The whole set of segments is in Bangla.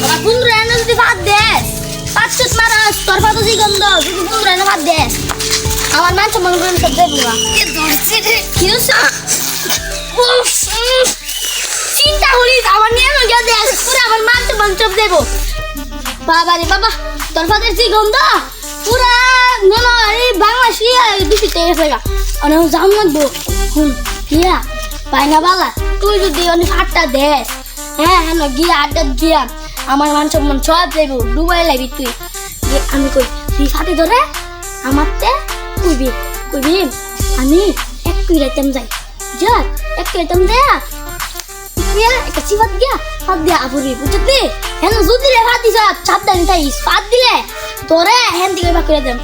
আমার বন্ধুরা এনে যদি ভাত দেস 500 মারাস তোর ভাত যদি গন্ধ যদি বন্ধুরা এনে ভাত দেস আমার মান সম্মান করে সব দেব না কে ধরছে রে কি হইছে চিন্তা করিস আমার নিয়ে গিয়ে দেস পুরো আমার মান সম্মান সব দেব বাবা রে বাবা তোর ভাতের যে গন্ধ পুরা মনে হয় বাংলাদেশি দূষিত হয়ে গেছে গা অনেক জাম লাগবো গিয়া পাইনা বালা তুই যদি অনেক আটটা দেস হ্যাঁ হ্যাঁ গিয়া আড্ডা গিয়া আমার মান সম্মান সব দেবো ডুবাই লাগবি তুই আমি কই তুই সাথে ধরে আমারতে কইবি কইবি আমি এক কুইরাইতাম যাই যা এক কুইরাইতাম দেয়া গিয়া একটা সিফাত গিয়া হাত দিয়া আবুরি বুঝতে হ্যাঁ যদি রে হাত দিস সাবধান থাইস হাত দিলে তোরে হ্যান দিকে বা করে দেন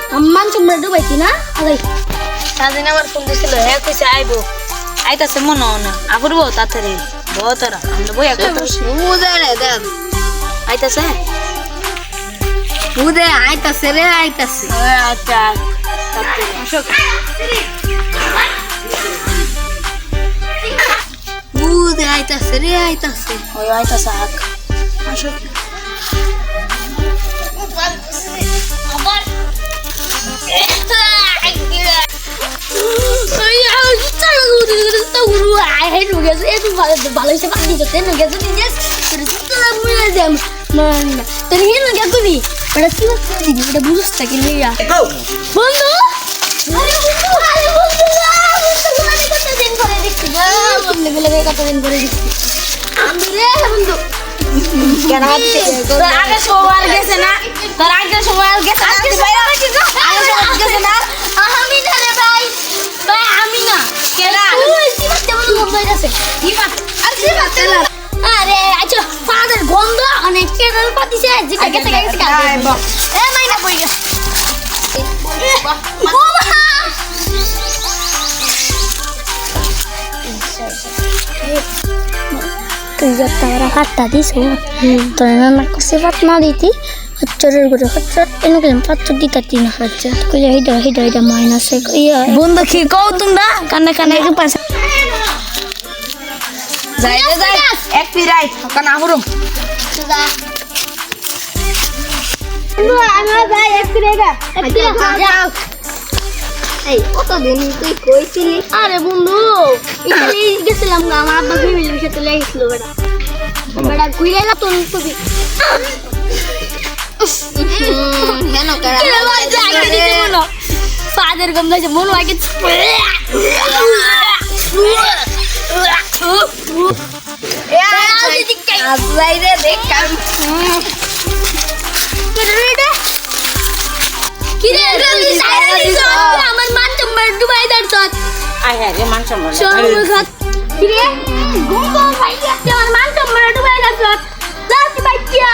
আমার মান সম্মান ডুবাইছি না আলাই সাদিন আমার ফোন দিছিল হ্যাঁ কইছে আইবো আইতাছে মনে না আবুরবো তাড়াতাড়ি বহুতরা আমরা বই একটা বুঝারে দেন আইতাছে বুঝে আইতাছে রে আইতাছে আচ্ছা তাড়াতাড়ি আসো বুঝে আইতাছে রে আইতাছে ওই আইতাছে হাক আসো আবার ভালো হিসেবে পানি দিতে না গেছে দিস তোর হিন গিয়া কবি এটা কি দিবি এটা বুঝছ কি লিয়া বন্ধু আরে বন্ধু আরে বন্ধু আমি কতদিন করে দেখছি বন্ধু বলে কতদিন করে দেখছি আমি রে বন্ধু কেন হাতে তোর আগে সওয়াল গেছে না তোর আগে সওয়াল গেছে আগে সওয়াল গেছে না আমি না রে ভাই ভাই আমি না কেডা তুই কি করতে বন্ধু বই আছে কি বাত আর কি বাত আরে আচ্ছা ফাদার গন্ধ অনেক কেরাল পাতিছে জিকা গেছে গেছে এ মাইনা কই গেছে তুই যা তারা কাটটা দিস তোর না কসে পাত না দিতি হচ্চরের করে হচ্চর এনে গেলাম পাত্র দিতা তিন হচ্ছে কই হেডা মাইনাস ইয়া বন্ধু কি কও তোমরা কানে কানে কি পাশে যাই রে যাই এক পিরাই কানা হুরুম আমার ভাই একটু রেগা যাও এই কতদিন তুই কইছিলি আরে বন্ধু ইতালি গেছিলাম গা আমার আব্বা ফ্যামিলির সাথে লেগেছিল বেটা বেটা ঘুরে এলা তোর ছবি কেন করা ফাদার গম যাইছে মন আগে আজলাই রে দেখ আমার মান সম্মান ডুবাই দাঁড় আয় হ্যাঁ রে মান সম্মান আমার মান সম্মান ডুবাই দাঁড় যাচ্ছি বাইকিয়া